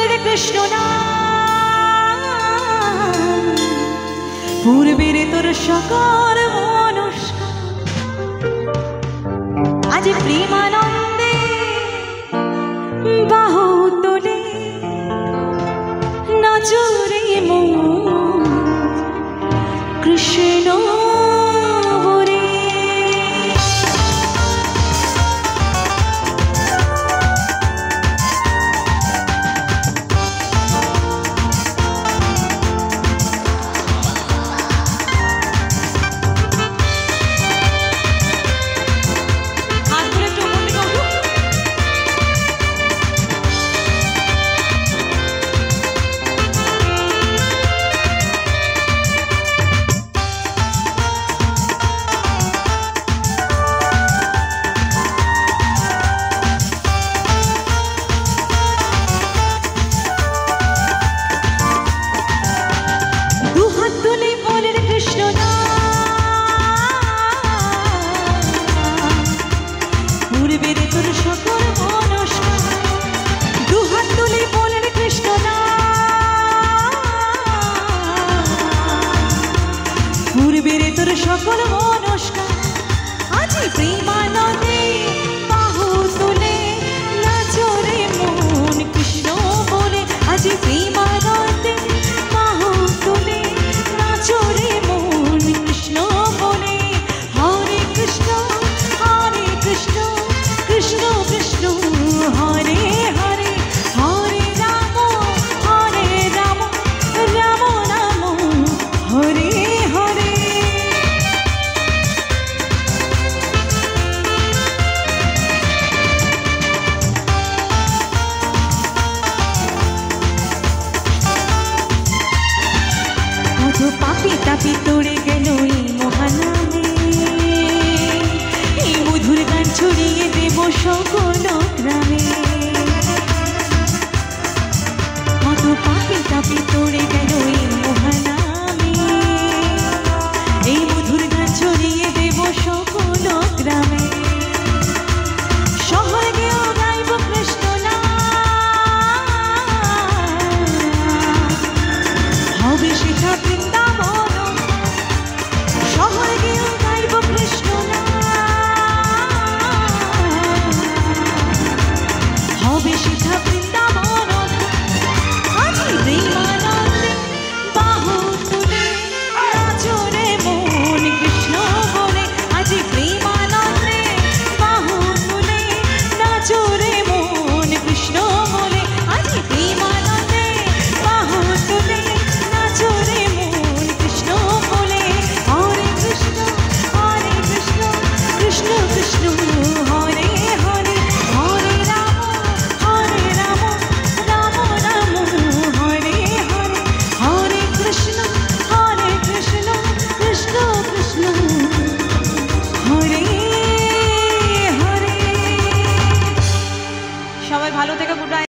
রে কৃষ্ণ নাম পূর্বের তোর সকল মনস্কার আজ প্রেমানন্দে বাহু তোলে নাচরে মন কৃষ্ণ সকল মনস্কার আজ প্রেমানন্দে বাহু তুলে নাচরে মন কৃষ্ণ বলে আজ প্রেমানন্দে বাহু তুলে নাচরে মন কৃষ্ণ বলে হরে কৃষ্ণ কৃষ্ণ কৃষ্ণ হরে হরে হরে রাম রাম রাম হরে হরে তাপি তোড়ে গেল এই মহানামে এই মধুর গান ছড়িয়ে দেব সকল গ্রামে